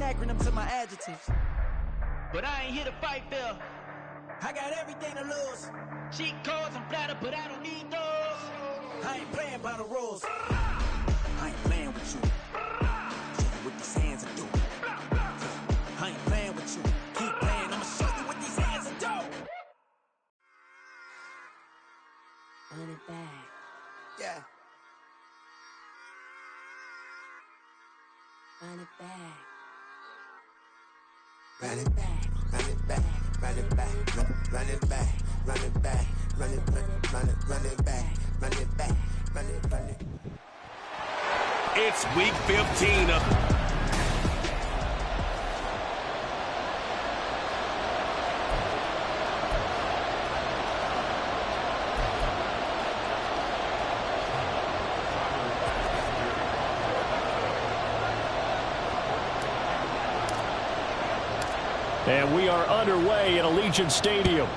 acronym to my adjectives. But I ain't here to fight Phil. I got everything to lose. Cheat codes and flatter, but I don't need those. I ain't playing by the rules. I ain't playing with you. Show you what these hands will do. I ain't playing with you. Keep playing, I'ma show you what these hands will do. Run it back. Yeah. Run it back. Run it back, run it back, run it back, run it back, run it back, run it back, run it back, run it back, run it. It's week 15 of And we are underway at Allegiant Stadium.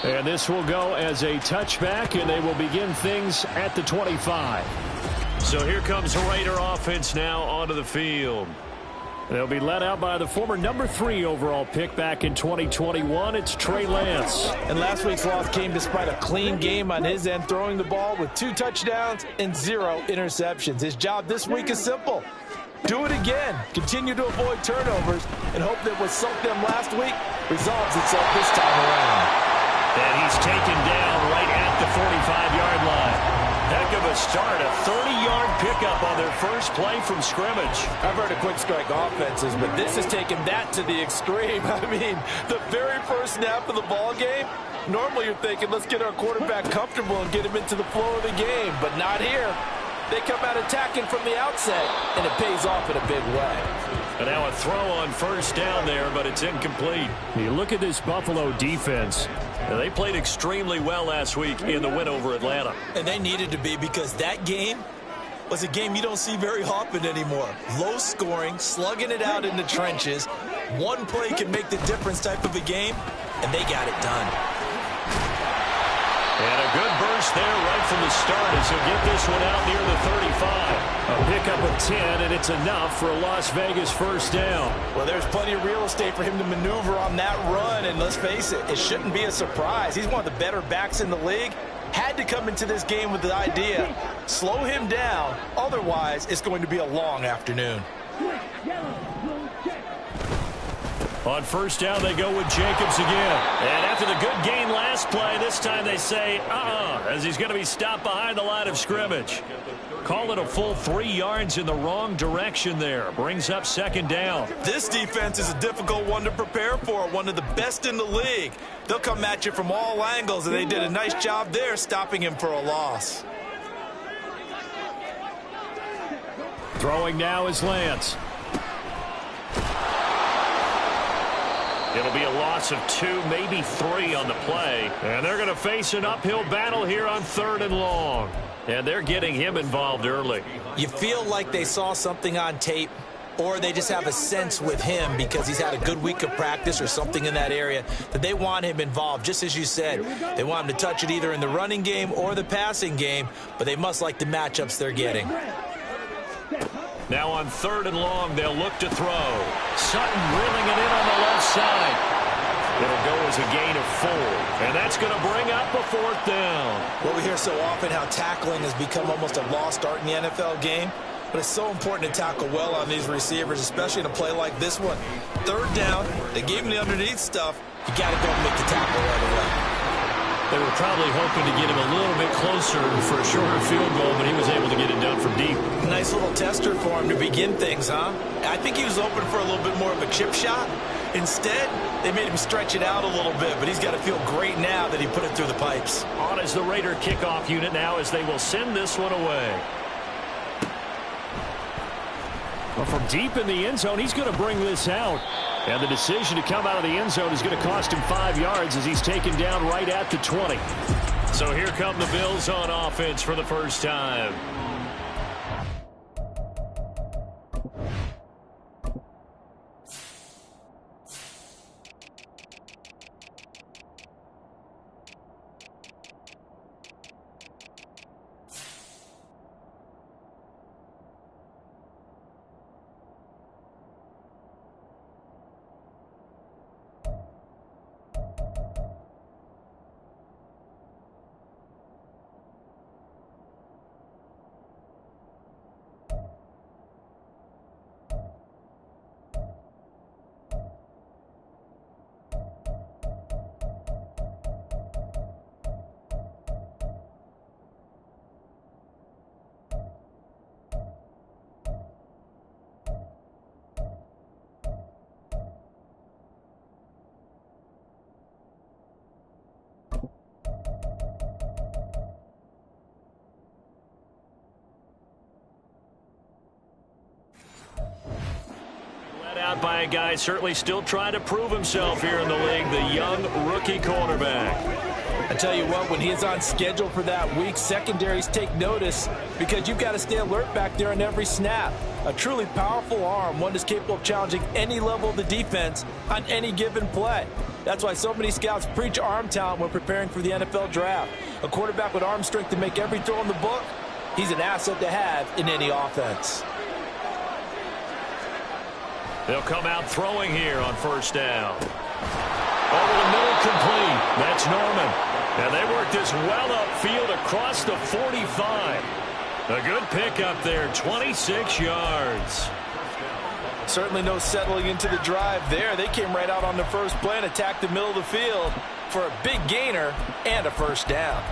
And this will go as a touchback, and they will begin things at the 25. So here comes the Raider offense now onto the field. They'll be led out by the former number 3 overall pick back in 2021. It's Trey Lance. And last week's loss came despite a clean game on his end, throwing the ball with 2 touchdowns and 0 interceptions. His job this week is simple. Do it again. Continue to avoid turnovers and hope that what sunk them last week resolves itself this time around. And he's taken down right at the 45-yard line. Heck of a start, a 30-yard pickup on their first play from scrimmage. I've heard of quick strike offenses, but this has taken that to the extreme. I mean, the very first snap of the ball game, normally you're thinking, let's get our quarterback comfortable and get him into the flow of the game, but not here. They come out attacking from the outset, and it pays off in a big way. And now a throw on first down there, but it's incomplete. You look at this Buffalo defense. They played extremely well last week in the win over Atlanta. And they needed to be, because that game was a game you don't see very often anymore. Low scoring, slugging it out in the trenches. One play can make the difference type of a game, and they got it done. And a good burst there right from the start as he'll get this one out near the 35. A pickup of 10, and it's enough for a Las Vegas first down. Well, there's plenty of real estate for him to maneuver on that run, and let's face it, it shouldn't be a surprise. He's one of the better backs in the league. Had to come into this game with the idea, slow him down, otherwise it's going to be a long afternoon. On first down, they go with Jacobs again. And after the good gain last play, this time they say, as he's going to be stopped behind the line of scrimmage. Call it a full 3 yards in the wrong direction there. Brings up second down. This defense is a difficult one to prepare for, one of the best in the league. They'll come at you from all angles, and they did a nice job there stopping him for a loss. Throwing now is Lance. It'll be a loss of 2, maybe 3 on the play. And they're going to face an uphill battle here on 3rd and long. And they're getting him involved early. You feel like they saw something on tape, or they just have a sense with him because he's had a good week of practice or something in that area that they want him involved. Just as you said, they want him to touch it either in the running game or the passing game, but they must like the matchups they're getting. Now on 3rd and long, they'll look to throw. Sutton reeling it in on the left side. It'll go as a gain of 4, and that's going to bring up a 4th down. Well, we hear so often how tackling has become almost a lost art in the NFL game, but it's so important to tackle well on these receivers, especially in a play like this one. 3rd down, they gave him the underneath stuff. You got to go and make the tackle right away. They were probably hoping to get him a little bit closer for a shorter field goal, but he was able to get it done from deep. Nice little tester for him to begin things, huh? I think he was open for a little bit more of a chip shot. Instead, they made him stretch it out a little bit, but he's got to feel great now that he put it through the pipes. On is the Raider kickoff unit now as they will send this one away. Well, from deep in the end zone, he's going to bring this out. And the decision to come out of the end zone is going to cost him 5 yards as he's taken down right at the 20. So here come the Bills on offense for the first time. out by a guy certainly still trying to prove himself here in the league, the young rookie cornerback. I tell you what, when he is on schedule for that week, secondaries take notice because you've got to stay alert back there on every snap. A truly powerful arm, one that's capable of challenging any level of the defense on any given play. That's why so many scouts preach arm talent when preparing for the NFL draft. A quarterback with arm strength to make every throw in the book, he's an asset to have in any offense. They'll come out throwing here on first down. Over the middle, complete. That's Norman. And they work this well upfield across the 45. A good pickup there, 26 yards. Certainly no settling into the drive there. They came right out on the first play and attacked the middle of the field for a big gainer and a first down.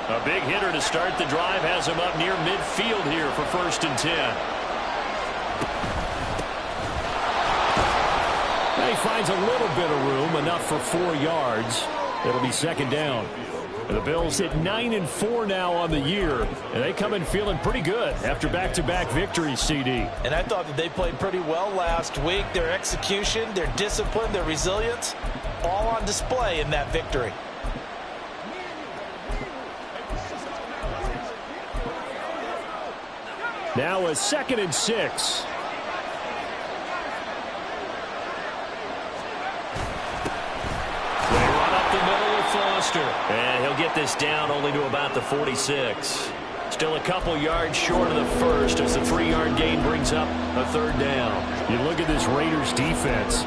A big hitter to start the drive has him up near midfield here for 1st and 10. Now he finds a little bit of room, enough for 4 yards. It'll be 2nd down. The Bills hit 9-4 now on the year, and they come in feeling pretty good after back-to-back victories, CD. And I thought that they played pretty well last week. Their execution, their discipline, their resilience, all on display in that victory. Now a 2nd and 6. They run up the middle with Foster. And he'll get this down only to about the 46. Still a couple yards short of the first as the 3-yard gain brings up a 3rd down. You look at this Raiders defense.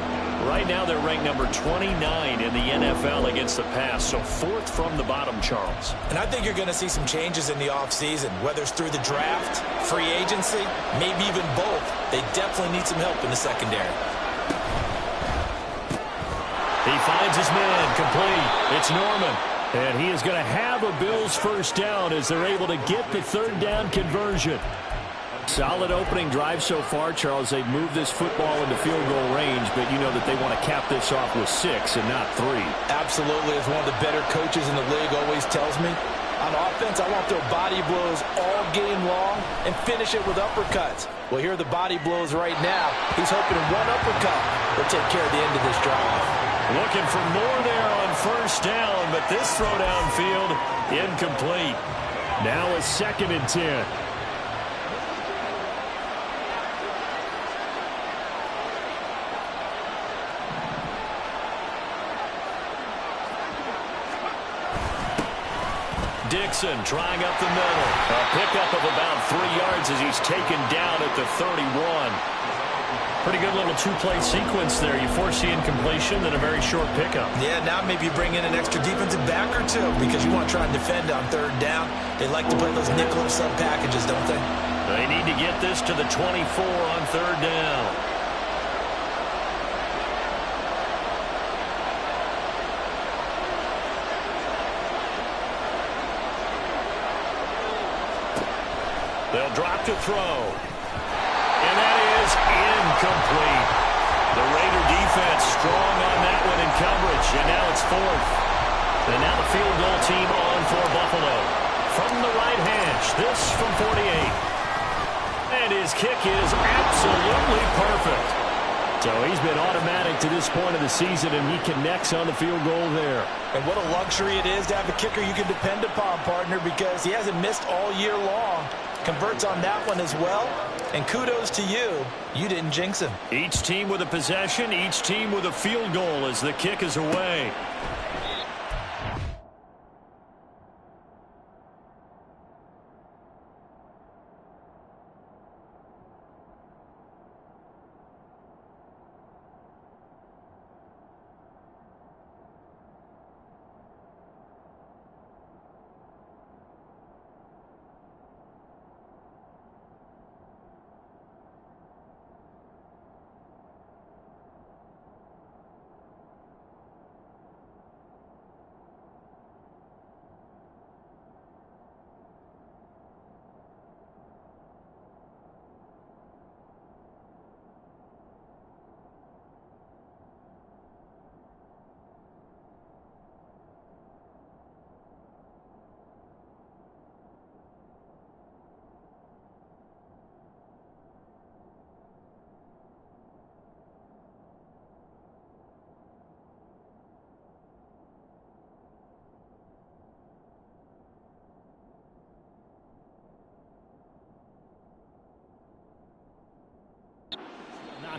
Right now they're ranked number 29 in the NFL against the pass, so 4th from the bottom, Charles. And I think you're going to see some changes in the offseason, whether it's through the draft, free agency, maybe even both. They definitely need some help in the secondary. He finds his man, complete. It's Norman. And he is going to have a Bills first down as they're able to get the 3rd down conversion. Solid opening drive so far, Charles. They've moved this football into field goal range, but you know that they want to cap this off with 6 and not 3. Absolutely, as one of the better coaches in the league always tells me. On offense, I want to throw body blows all game long and finish it with uppercuts. Well, here are the body blows right now. He's hoping one uppercut will take care of the end of this drive. Looking for more there on first down, but this throw downfield incomplete. Now a 2nd and 10. Dixon trying up the middle. A pickup of about 3 yards as he's taken down at the 31. Pretty good little 2-play sequence there. You force the incompletion, then a very short pickup. Yeah, now maybe you bring in an extra defensive back or two because you want to try and defend on 3rd down. They like to play those nickel sub packages, don't they? They need to get this to the 24 on 3rd down. They'll drop to throw. And that is incomplete. The Raider defense strong on that one in coverage. And now it's 4th. And now the field goal team on for Buffalo. From the right hash, this from 48. And his kick is absolutely perfect. So he's been automatic to this point of the season, and he connects on the field goal there. And what a luxury it is to have a kicker you can depend upon, partner, because he hasn't missed all year long. Converts on that one as well. And kudos to you. You didn't jinx him. Each team with a possession, each team with a field goal as the kick is away.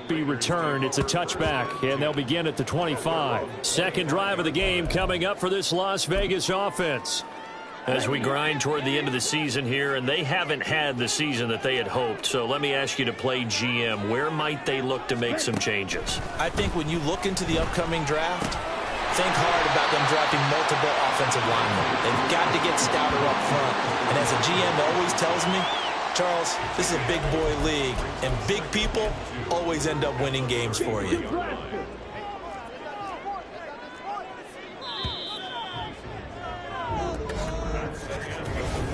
Be returned. It's a touchback, and they'll begin at the 25. Second drive of the game coming up for this Las Vegas offense. As we grind toward the end of the season here, and they haven't had the season that they had hoped. So let me ask you to play GM. Where might they look to make some changes? I think when you look into the upcoming draft, think hard about them drafting multiple offensive linemen. They've got to get stouter up front. And as a GM always tells me, Charles, this is a big boy league, and big people always end up winning games for you.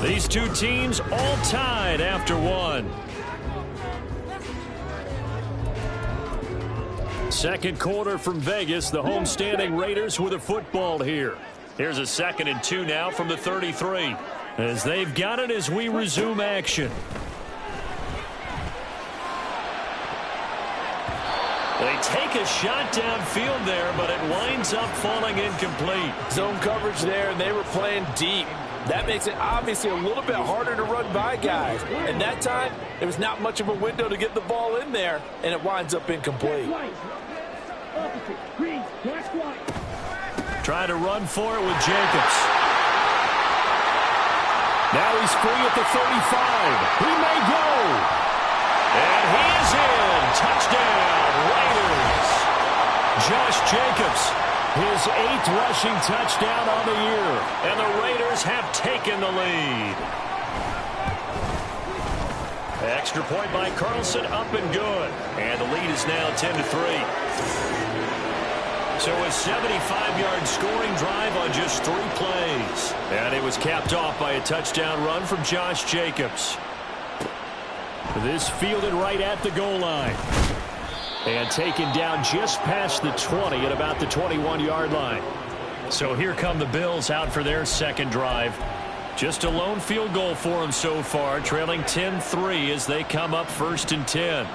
These two teams all tied after one. Second quarter from Vegas, the homestanding Raiders with a football here. Here's a 2nd and 2 now from the 33. As they've got it as we resume action. They take a shot downfield there, but it winds up falling incomplete. Zone coverage there, and they were playing deep. That makes it obviously a little bit harder to run by guys. And that time, there was not much of a window to get the ball in there, and it winds up incomplete. Try to run for it with Jacobs. Now he's free at the 35. He may go. And he is in. Touchdown, Raiders. Josh Jacobs, his 8th rushing touchdown on the year. And the Raiders have taken the lead. Extra point by Carlson, up and good. And the lead is now 10-3. So a 75-yard scoring drive on just 3 plays. And it was capped off by a touchdown run from Josh Jacobs. This fielded right at the goal line. And taken down just past the 20 at about the 21-yard line. So here come the Bills out for their second drive. Just a lone field goal for them so far, trailing 10-3 as they come up 1st and 10.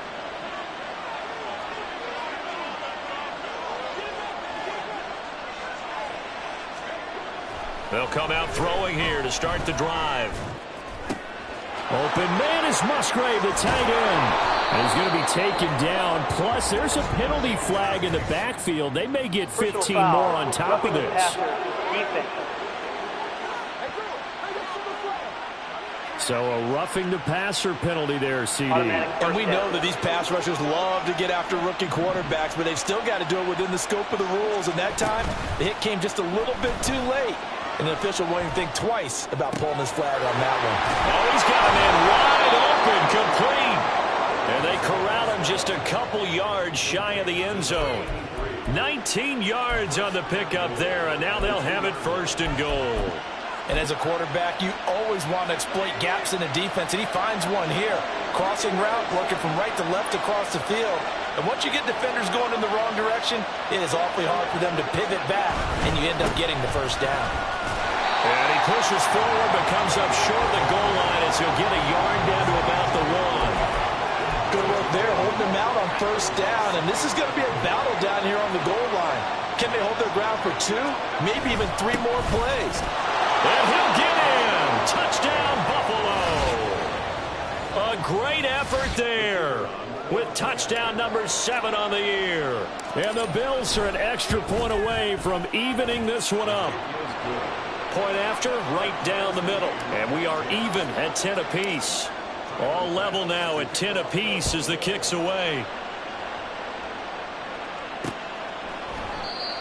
They'll come out throwing here to start the drive. Open man is Musgrave, the tight end. And he's going to be taken down. Plus, there's a penalty flag in the backfield. They may get 15 more on top of this. So a roughing the passer penalty there, CD. And we know that these pass rushers love to get after rookie quarterbacks, but they've still got to do it within the scope of the rules. And that time, the hit came just a little bit too late. And the official won't even think twice about pulling his flag on that one. Oh, he's got him in wide open, complete. And they corral him just a couple yards shy of the end zone. 19 yards on the pickup there, and now they'll have it 1st and goal. And as a quarterback, you always want to exploit gaps in the defense, and he finds one here. Crossing route, working from right to left across the field. And once you get defenders going in the wrong direction, it is awfully hard for them to pivot back, and you end up getting the 1st down. And he pushes forward, but comes up short of the goal line as he'll get a yard down to about the 1. Good work there, holding them out on 1st down, and this is going to be a battle down here on the goal line. Can they hold their ground for 2, maybe even 3 more plays? And he'll get in. Touchdown, Buffalo. A great effort there with touchdown number 7 on the year. And the Bills are an extra point away from evening this one up. Point after, right down the middle. And we are even at 10 apiece. All level now at 10 apiece as the kick's away.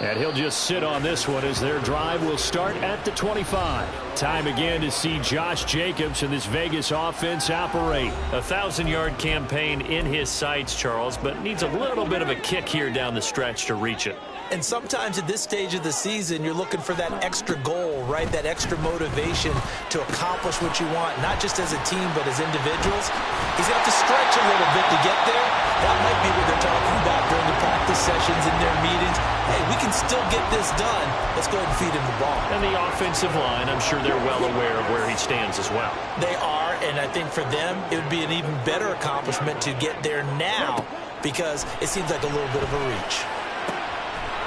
And he'll just sit on this one as their drive will start at the 25. Time again to see Josh Jacobs and this Vegas offense operate. A 1,000-yard campaign in his sights, Charles, but needs a little bit of a kick here down the stretch to reach it. And sometimes at this stage of the season, you're looking for that extra goal, right? That extra motivation to accomplish what you want, not just as a team, but as individuals. He's got to stretch a little bit to get there. That might be what they're talking about during the practice sessions in their meetings. Hey, we can still get this done. Let's go ahead and feed him the ball. And the offensive line, I'm sure they're well aware of where he stands as well. They are, and I think for them, it would be an even better accomplishment to get there now because it seems like a little bit of a reach.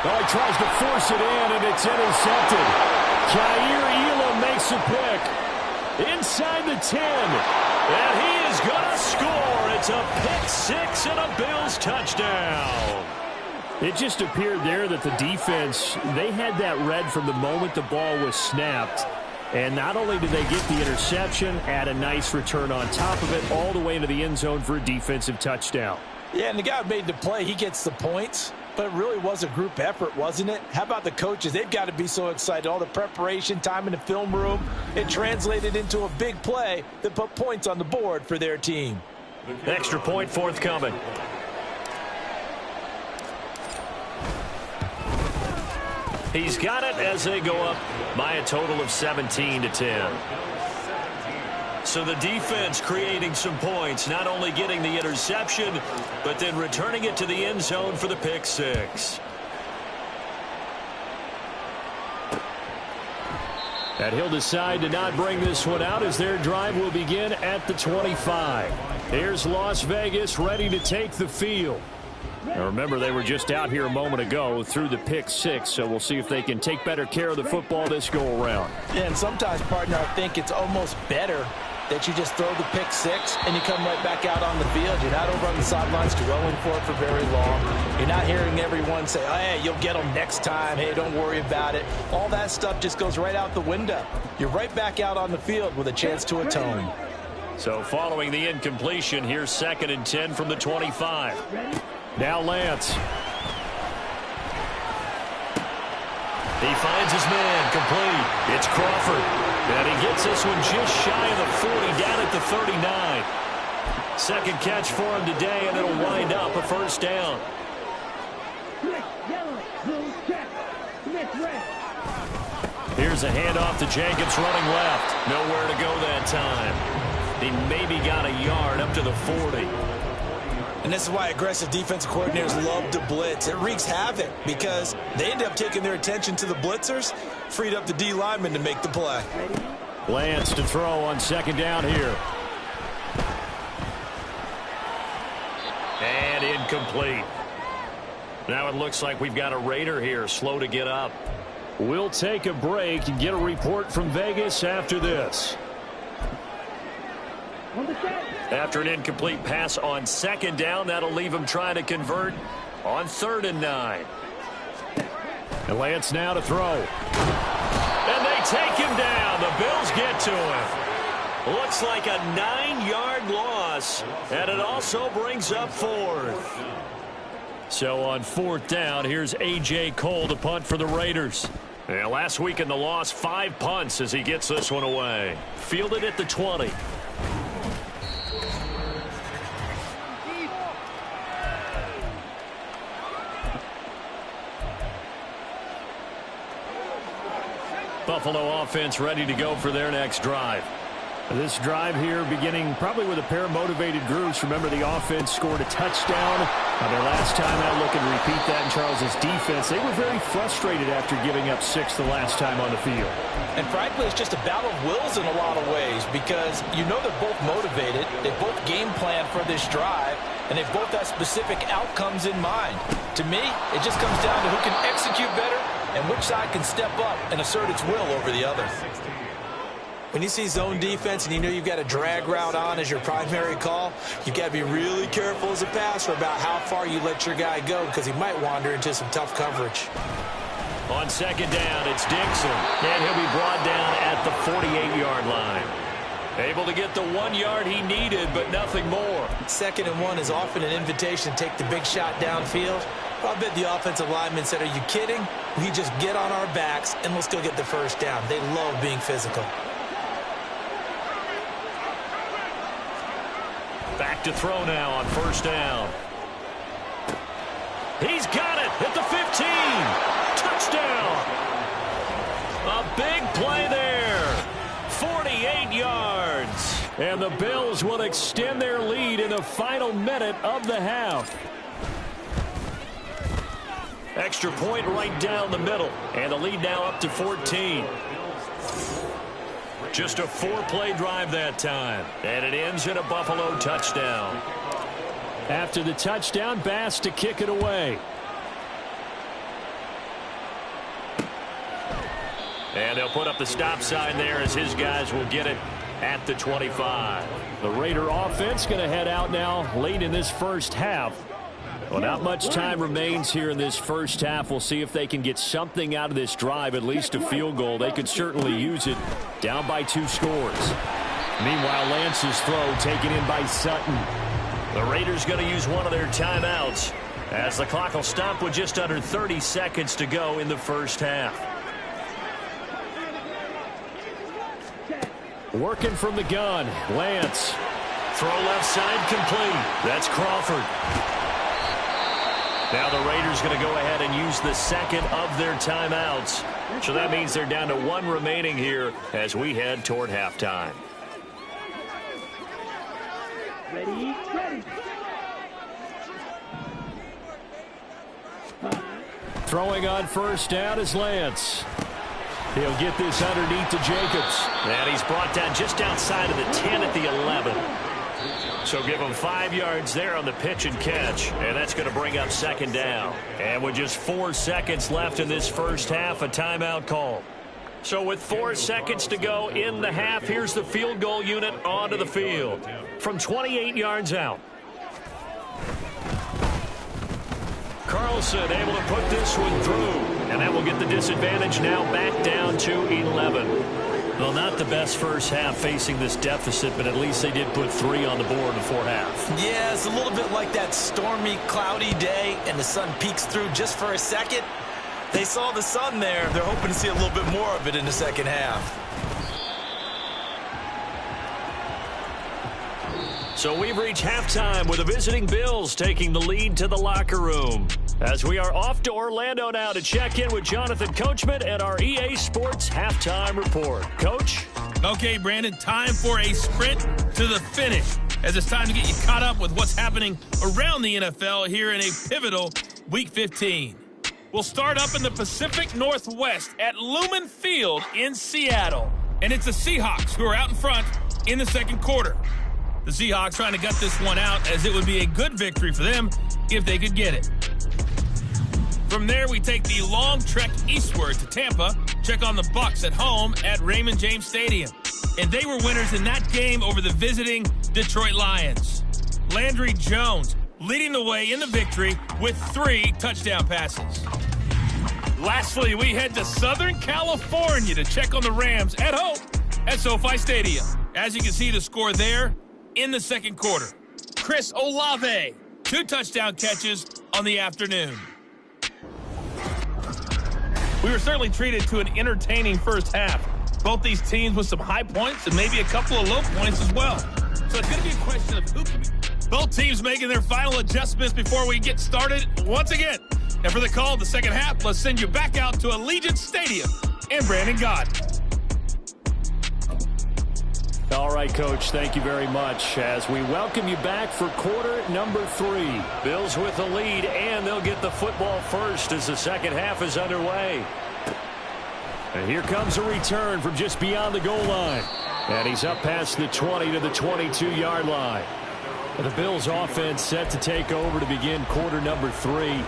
Oh, he tries to force it in, and it's intercepted. Jair Elam makes a pick. Inside the 10. And he is going to score. It's a pick six and a Bills touchdown. It just appeared there that the defense, they had that read from the moment the ball was snapped. And not only did they get the interception, add a nice return on top of it, all the way into the end zone for a defensive touchdown. Yeah, and the guy who made the play, he gets the points. But it really was a group effort, wasn't it? How about the coaches? They've got to be so excited. All the preparation, time in the film room, it translated into a big play that put points on the board for their team. Extra point forthcoming. He's got it as they go up by a total of 17-10. So the defense creating some points, not only getting the interception, but then returning it to the end zone for the pick six. And he'll decide to not bring this one out as their drive will begin at the 25. Here's Las Vegas ready to take the field. Now remember, they were just out here a moment ago through the pick six, so we'll see if they can take better care of the football this go around. Yeah, and sometimes, partner, I think it's almost better that you just throw the pick six and you come right back out on the field. You're not over on the sidelines dwelling for it for very long. You're not hearing everyone say, oh, hey, you'll get them next time. Hey, don't worry about it. All that stuff just goes right out the window. You're right back out on the field with a chance to atone. So following the incompletion, here's 2nd and 10 from the 25. Now Lance. He finds his man, complete. It's Crawford. And he gets this one just shy of the 40, down at the 39. Second catch for him today, and it'll wind up a first down. Here's a handoff to Jenkins running left. Nowhere to go that time. He maybe got a yard up to the 40. And this is why aggressive defensive coordinators love to blitz. It wreaks havoc because they end up taking their attention to the blitzers, freed up the D lineman to make the play. Lance to throw on 2nd down here. And incomplete. Now it looks like we've got a Raider here, slow to get up. We'll take a break and get a report from Vegas after this. After an incomplete pass on 2nd down, that'll leave him trying to convert on 3rd and 9. And Lance now to throw. And they take him down. The Bills get to him. Looks like a 9-yard loss. And it also brings up 4th. So on 4th down, here's A.J. Cole to punt for the Raiders. And last week in the loss, 5 punts as he gets this one away. Fielded at the 20. Buffalo offense ready to go for their next drive. This drive here beginning probably with a pair of motivated groups. Remember, the offense scored a touchdown their last time out. Looking to repeat that in Charles's defense. They were very frustrated after giving up 6 the last time on the field. And frankly, it's just a battle of wills in a lot of ways because you know they're both motivated. They both game plan for this drive, and they both have specific outcomes in mind. To me, it just comes down to who can execute better and which side can step up and assert its will over the other. When you see zone defense and you know you've got a drag route on as your primary call, you've got to be really careful as a passer about how far you let your guy go because he might wander into some tough coverage. On 2nd down, it's Dixon, and he'll be brought down at the 48-yard line. Able to get the 1 yard he needed, but nothing more. 2nd and 1 is often an invitation to take the big shot downfield. I bet the offensive lineman said, are you kidding? We just get on our backs and let's go get the first down. They love being physical. Back to throw now on 1st down. He's got it at the 15. Touchdown. A big play there. 48 yards. And the Bills will extend their lead in the final minute of the half. Extra point right down the middle. And the lead now up to 14. Just a 4-play drive that time. And it ends in a Buffalo touchdown. After the touchdown, Bass to kick it away. And they'll put up the stop sign there as his guys will get it at the 25. The Raider offense going to head out now late in this first half. Well, not much time remains here in this first half. We'll see if they can get something out of this drive, at least a field goal. They could certainly use it. Down by 2 scores. Meanwhile, Lance's throw taken in by Sutton. The Raiders going to use one of their timeouts as the clock will stop with just under 30 seconds to go in the first half. Working from the gun, Lance. Throw left side complete. That's Crawford. Now the Raiders going to go ahead and use the second of their timeouts. So that means they're down to 1 remaining here as we head toward halftime. Ready. Throwing on first down is Lance. He'll get this underneath to Jacobs. And he's brought down just outside of the 10 at the 11. So give him 5 yards there on the pitch and catch. And that's going to bring up second down. And with just 4 seconds left in this first half, a timeout call. So with 4 seconds to go in the half, here's the field goal unit onto the field from 28 yards out. Carlson able to put this one through. And that will get the disadvantage now back down to 11. Well, not the best first half facing this deficit, but at least they did put 3 on the board before half. Yeah, it's a little bit like that stormy, cloudy day, and the sun peeks through just for a second. They saw the sun there. They're hoping to see a little bit more of it in the second half. So we've reached halftime with the visiting Bills taking the lead to the locker room. As we are off to Orlando now to check in with Jonathan Coachman and our EA Sports Halftime Report. Coach? Okay, Brandon, time for a sprint to the finish, as it's time to get you caught up with what's happening around the NFL here in a pivotal Week 15. We'll start up in the Pacific Northwest at Lumen Field in Seattle. And it's the Seahawks who are out in front in the second quarter. The Seahawks trying to gut this one out, as it would be a good victory for them if they could get it. From there, we take the long trek eastward to Tampa, check on the Bucs at home at Raymond James Stadium. And they were winners in that game over the visiting Detroit Lions. Landry Jones leading the way in the victory with 3 touchdown passes. Lastly, we head to Southern California to check on the Rams at home at SoFi Stadium. As you can see, the score there in the second quarter. Chris Olave, 2 touchdown catches on the afternoon. We were certainly treated to an entertaining first half. Both these teams with some high points and maybe a couple of low points as well. So it's going to be a question of who can be. Both teams making their final adjustments before we get started once again. And for the call of the second half, let's send you back out to Allegiant Stadium in Brandon Gott. All right, Coach, thank you very much as we welcome you back for quarter number 3. Bills with the lead, and they'll get the football first as the second half is underway. And here comes a return from just beyond the goal line. And he's up past the 20 to the 22-yard line. And the Bills offense set to take over to begin quarter number 3.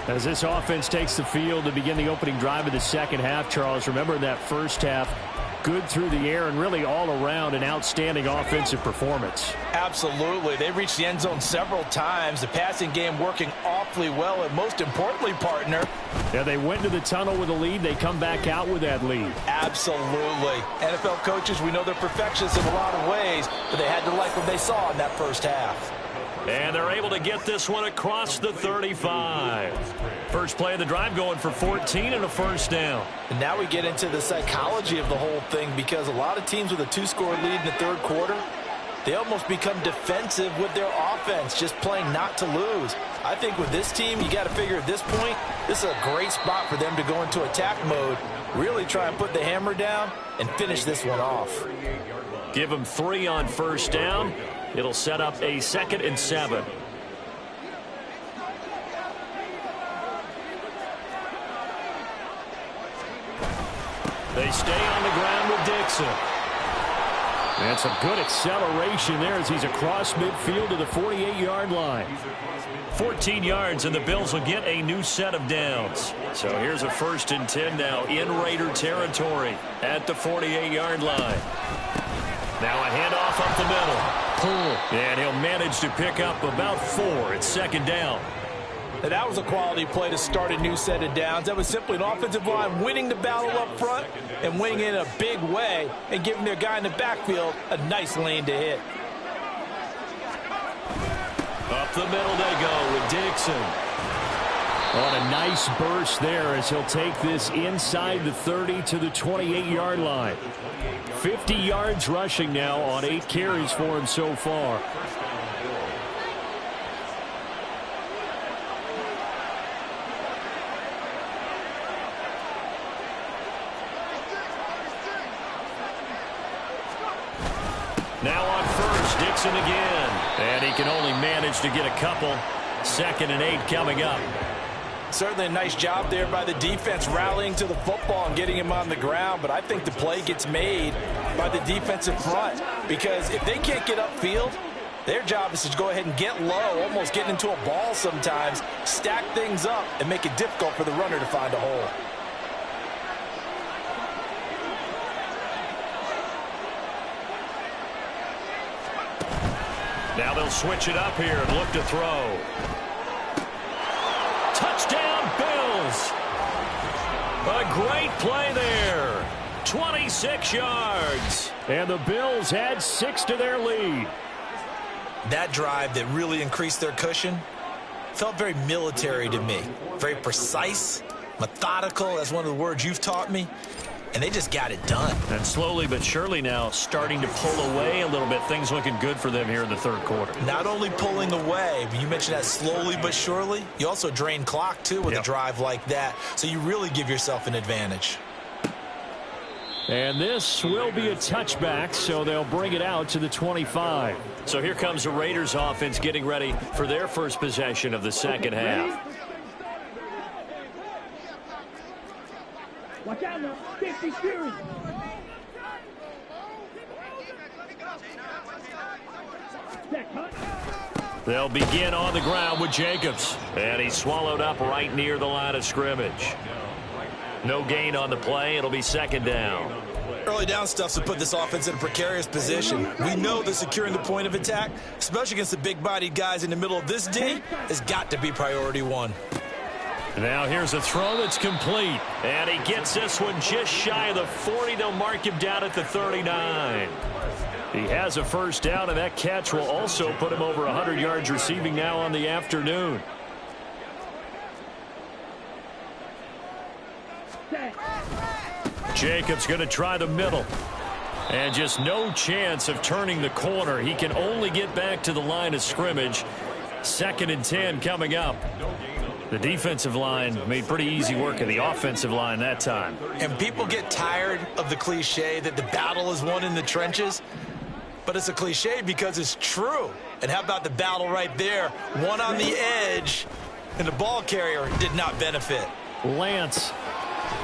As this offense takes the field to begin the opening drive of the second half, Charles, remember in that first half, good through the air and really all around an outstanding offensive performance. Absolutely. They reached the end zone several times. The passing game working awfully well, and most importantly, partner. Yeah, they went to the tunnel with a lead. They come back out with that lead. Absolutely. NFL coaches, we know they're perfectionists in a lot of ways, but they had to like what they saw in that first half. And they're able to get this one across the 35. First play of the drive going for 14 and a first down. And now we get into the psychology of the whole thing, because a lot of teams with a 2-score lead in the third quarter, they almost become defensive with their offense, just playing not to lose. I think with this team, you got to figure at this point, this is a great spot for them to go into attack mode, really try and put the hammer down and finish this one off. Give them 3 on first down. It'll set up a 2nd and 7. They stay on the ground with Dixon. And some good acceleration there as he's across midfield to the 48-yard line. 14 yards, and the Bills will get a new set of downs. So here's a 1st and 10 now in Raider territory at the 48-yard line. Now a handoff up the middle. Pull. And he'll manage to pick up about 4. It's second down. And that was a quality play to start a new set of downs. That was simply an offensive line winning the battle up front and winning in a big way and giving their guy in the backfield a nice lane to hit. Up the middle they go with Dixon. On a nice burst there as he'll take this inside the 30 to the 28-yard line. 50 yards rushing now on 8 carries for him so far. Now on first, Dixon again. And he can only manage to get a couple. 2nd and 8 coming up. Certainly a nice job there by the defense rallying to the football and getting him on the ground, but I think the play gets made by the defensive front because if they can't get upfield, their job is to go ahead and get low, almost get into a ball sometimes, stack things up, and make it difficult for the runner to find a hole. Now they'll switch it up here and look to throw. Touchdown, Bills. A great play there. 26 yards. And the Bills add 6 to their lead. That drive that really increased their cushion felt very military to me. Very precise, methodical. That's one of the words you've taught me. And they just got it done. And slowly but surely now starting to pull away a little bit. Things looking good for them here in the 3rd quarter. Not only pulling away, but you mentioned that slowly but surely. You also drain clock, too, with a drive like that. So you really give yourself an advantage. And this will be a touchback, so they'll bring it out to the 25. So here comes the Raiders offense getting ready for their first possession of the second half. Watch out now. 50 series. They'll begin on the ground with Jacobs. And he's swallowed up right near the line of scrimmage. No gain on the play. It'll be second down. Early down stuff to put this offense in a precarious position. We know that securing the point of attack, especially against the big-bodied guys in the middle of this D, has got to be priority 1. Now here's a throw that's complete. And he gets this one just shy of the 40. They'll mark him down at the 39. He has a first down, and that catch will also put him over 100 yards receiving now on the afternoon. Jacobs going to try the middle. And just no chance of turning the corner. He can only get back to the line of scrimmage. 2nd and 10 coming up. The defensive line made pretty easy work of the offensive line that time. And people get tired of the cliche that the battle is won in the trenches. But it's a cliche because it's true. And how about the battle right there? One on the edge, and the ball carrier did not benefit. Lance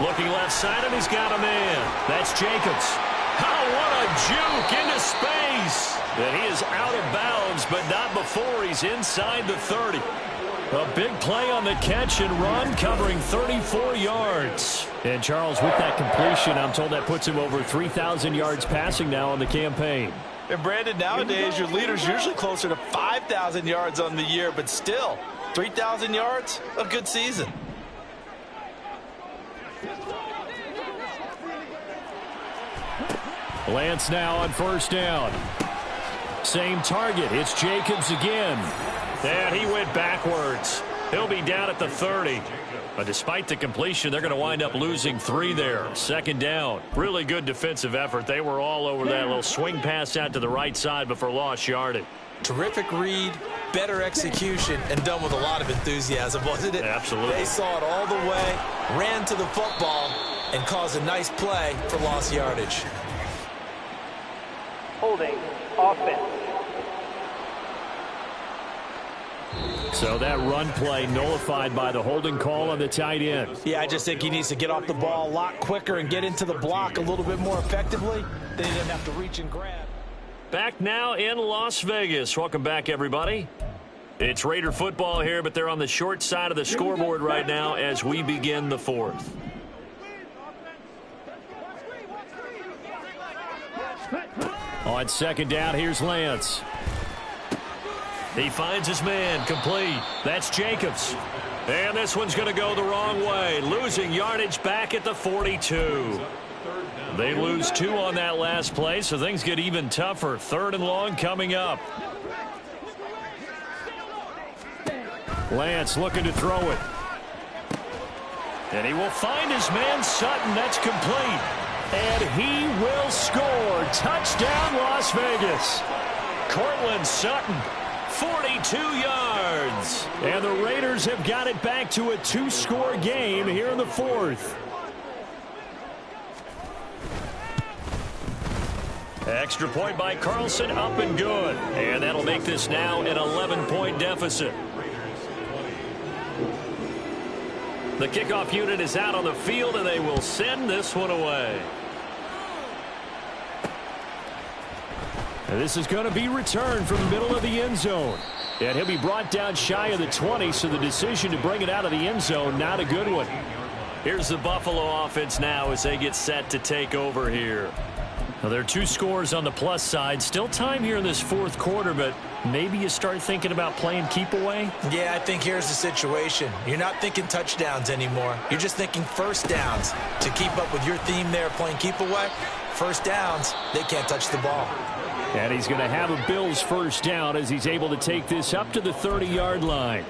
looking left side, and he's got a man. That's Jacobs. Oh, what a juke into space. And he is out of bounds, but not before he's inside the 30. A big play on the catch and run, covering 34 yards. And Charles, with that completion, I'm told that puts him over 3,000 yards passing now on the campaign. And Brandon, nowadays your leader's usually closer to 5,000 yards on the year, but still, 3,000 yards, a good season. Lance now on first down. Same target. It's Jacobs again. And he went backwards. He'll be down at the 30. But despite the completion, they're going to wind up losing 3 there. Second down. Really good defensive effort. They were all over that little swing pass out to the right side before lost yardage. Terrific read, better execution, and done with a lot of enthusiasm, wasn't it? Absolutely. They saw it all the way, ran to the football, and caused a nice play for lost yardage. Holding offense. So that run play nullified by the holding call on the tight end. Yeah, I just think he needs to get off the ball a lot quicker and get into the block a little bit more effectively. Then he doesn't have to reach and grab. Back now in Las Vegas. Welcome back, everybody. It's Raider football here, but they're on the short side of the scoreboard right now as we begin the 4th. On second down, here's Lance. He finds his man, complete. That's Jacobs. And this one's going to go the wrong way, losing yardage back at the 42. They lose 2 on that last play, so things get even tougher. 3rd and long coming up. Lance looking to throw it. And he will find his man Sutton. That's complete. And he will score. Touchdown, Las Vegas. Courtland Sutton, 42 yards. And the Raiders have got it back to a 2-score game here in the 4th. Extra point by Carlson, up and good. And that'll make this now an 11-point deficit. The kickoff unit is out on the field, and they will send this one away. And this is going to be returned from the middle of the end zone. And he'll be brought down shy of the 20, so the decision to bring it out of the end zone, not a good one. Here's the Buffalo offense now as they get set to take over here. Now, there are 2 scores on the plus side. Still time here in this 4th quarter, but maybe you start thinking about playing keep away? Yeah, I think here's the situation. You're not thinking touchdowns anymore. You're just thinking first downs. To keep up with your theme there, playing keep away, first downs, they can't touch the ball. And he's going to have a Bills first down as he's able to take this up to the 30-yard line.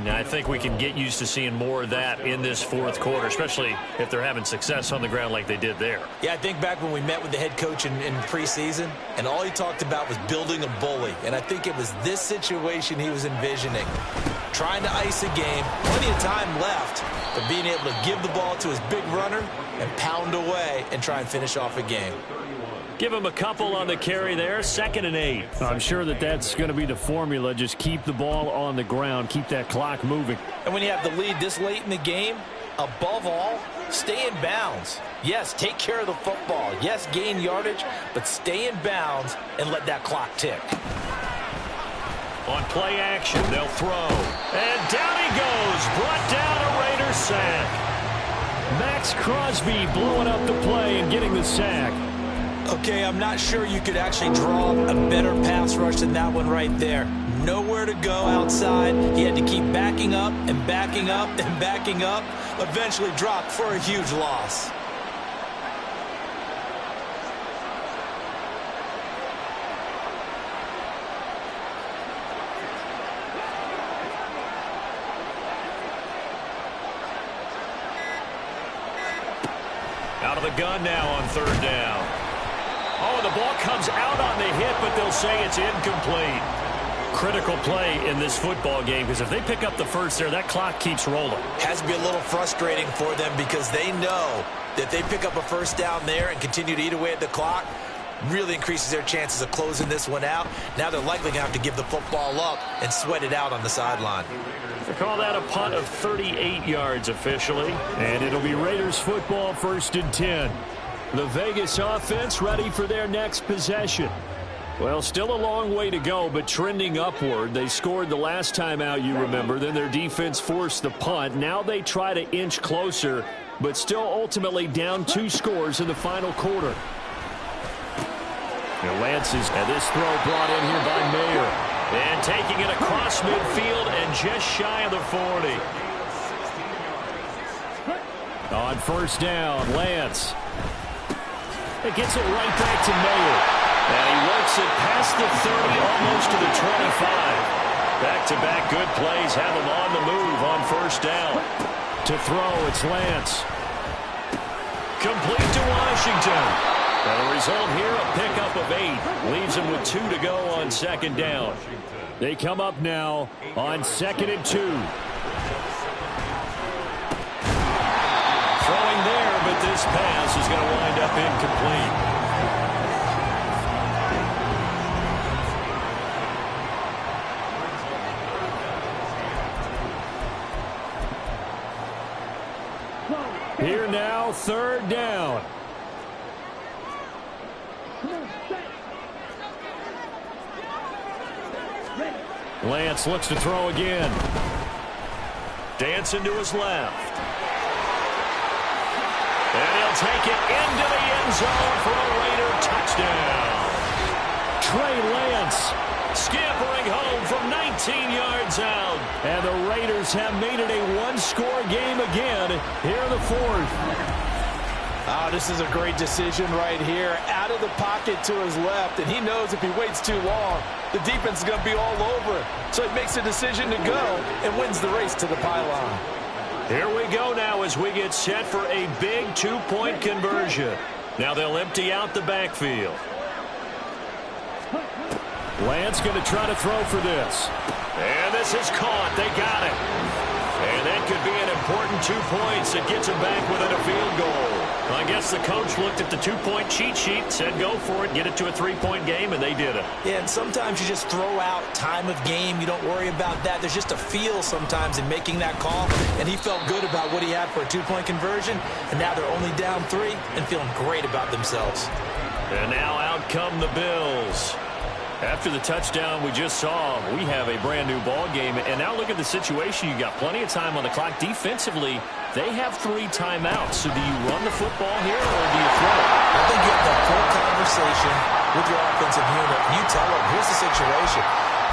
Now, I think we can get used to seeing more of that in this 4th quarter, especially if they're having success on the ground like they did there. Yeah, I think back when we met with the head coach in preseason, and all he talked about was building a bully. And I think it was this situation he was envisioning. Trying to ice a game, plenty of time left, but being able to give the ball to his big runner and pound away and try and finish off a game. Give him a couple on the carry there, 2nd and 8. I'm sure that's going to be the formula. Just keep the ball on the ground, keep that clock moving. And when you have the lead this late in the game, above all, stay in bounds. Yes, take care of the football. Yes, gain yardage, but stay in bounds and let that clock tick. On play action, they'll throw. And down he goes, brought down a Raider sack. Max Crosby blowing up the play and getting the sack. Okay, I'm not sure you could actually draw a better pass rush than that one right there. Nowhere to go outside. He had to keep backing up and backing up and backing up. Eventually dropped for a huge loss. Out of the gun now on 3rd down. Oh, the ball comes out on the hit, but they'll say it's incomplete. Critical play in this football game, because if they pick up the first there, that clock keeps rolling. Has to be a little frustrating for them because they know that they pick up a first down there and continue to eat away at the clock, really increases their chances of closing this one out. Now they're likely going to have to give the football up and sweat it out on the sideline. They call that a punt of 38 yards officially, and it'll be Raiders football, 1st and 10. The Vegas offense ready for their next possession. Well, still a long way to go, but trending upward. They scored the last time out, you remember. Then their defense forced the punt. Now they try to inch closer, but still ultimately down 2 scores in the final quarter. And Lance's, and this throw brought in here by Mayer. And taking it across midfield and just shy of the 40. On 1st down, Lance. It gets it right back to Mayer. And he works it past the 30, almost to the 25. Back-to-back good plays have him on the move on 1st down. To throw, it's Lance. Complete to Washington. And the result here, a pickup of 8. Leaves him with 2 to go on 2nd down. They come up now on 2nd and 2. Throwing there, but this pass is going to wind up incomplete. Here now, 3rd down. Lance looks to throw again. Dancing to his left. And he'll take it into the end zone for a Raider touchdown. 17 yards out. And the Raiders have made it a one-score game again here in the fourth. Oh, this is a great decision right here. Out of the pocket to his left, and he knows if he waits too long, the defense is going to be all over it. So he makes a decision to go and wins the race to the pylon. Here we go now as we get set for a big two-point conversion. Now they'll empty out the backfield. Lance going to try to throw for this. And this is caught. They got it. And that could be an important 2 points that gets them back within a field goal. I guess the coach looked at the two-point cheat sheet, said go for it, get it to a three-point game, and they did it. Yeah, and sometimes you just throw out time of game. You don't worry about that. There's just a feel sometimes in making that call, and he felt good about what he had for a two-point conversion, and now they're only down 3 and feeling great about themselves. And now out come the Bills. After the touchdown we just saw, we have a brand-new ball game. And now look at the situation. You got plenty of time on the clock. Defensively, they have 3 timeouts. So do you run the football here or do you throw it? I think you have that full conversation with your offensive unit. You tell them, here's the situation.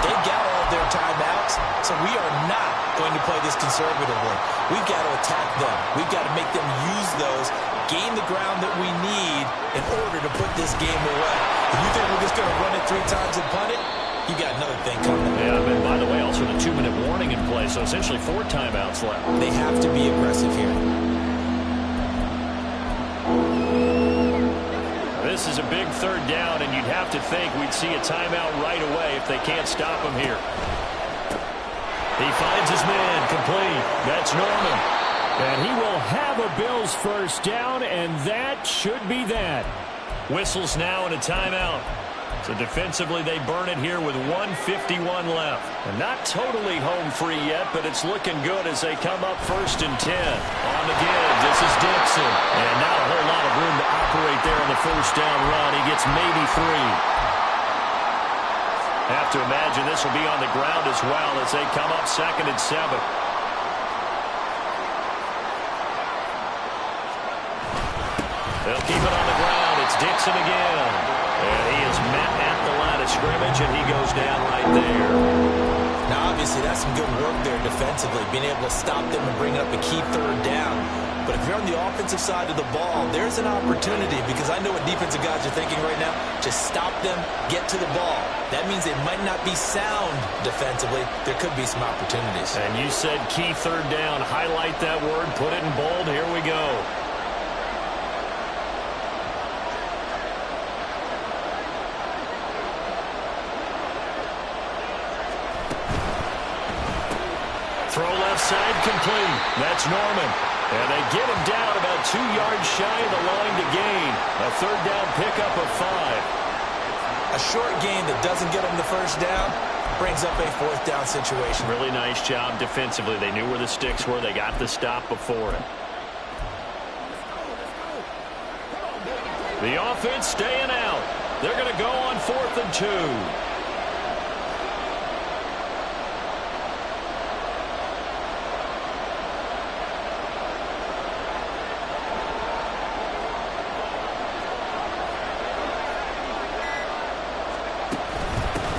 They've got all of their timeouts, so we are not going to play this conservatively. We've got to attack them. We've got to make them use those, gain the ground that we need in order to put this game away. If you think we're just going to run it 3 times and punt it, you got another thing coming. Yeah, and by the way, also the 2-minute warning in play, so essentially 4 timeouts left. They have to be aggressive here. This is a big 3rd down, and you'd have to think we'd see a timeout right away if they can't stop him here. He finds his man, complete. That's Norman. And he will have a Bills first down, and that should be that. Whistles now and a timeout. So defensively, they burn it here with 1:51 left. And not totally home free yet, but it's looking good as they come up 1st and 10. On the give, this is Dixon. And not a whole lot of room to operate there on the first down run. He gets maybe 3. Have to imagine this will be on the ground as well as they come up 2nd and 7. They'll keep it on the ground. It's Dixon again. And he is met at the line of scrimmage, and he goes down right there. Now, obviously, that's some good work there defensively, being able to stop them and bring up a key 3rd down. But if you're on the offensive side of the ball, there's an opportunity, because I know what defensive guys are thinking right now. Just stop them, get to the ball. That means they might not be sound defensively. There could be some opportunities. And you said key 3rd down. Highlight that word. Put it in bold. Here we go. Throw left side complete. That's Norman. And they get him down about 2 yards shy of the line to gain. A 3rd down pickup of 5. A short gain that doesn't get them the first down brings up a 4th down situation. Really nice job defensively. They knew where the sticks were. They got the stop before it. The offense staying out. They're going to go on 4th and 2.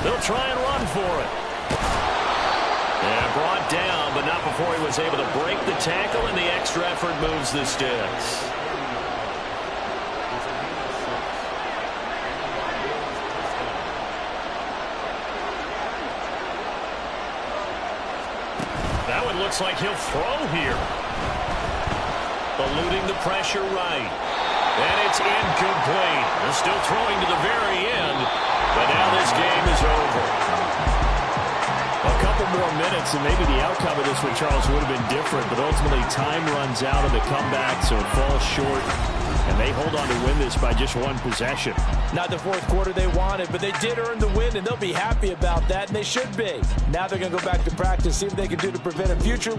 They'll try and run for it. And brought down, but not before he was able to break the tackle, and the extra effort moves the sticks. That one looks like he'll throw here. Eluding the pressure right. And it's incomplete. They're still throwing to the very end. But now this game is over. A couple more minutes and maybe the outcome of this one, Charles, would have been different. But ultimately time runs out of the comeback, so it falls short. And they hold on to win this by just 1 possession. Not the 4th quarter they wanted, but they did earn the win, and they'll be happy about that, and they should be. Now they're going to go back to practice, see what they can do to prevent a future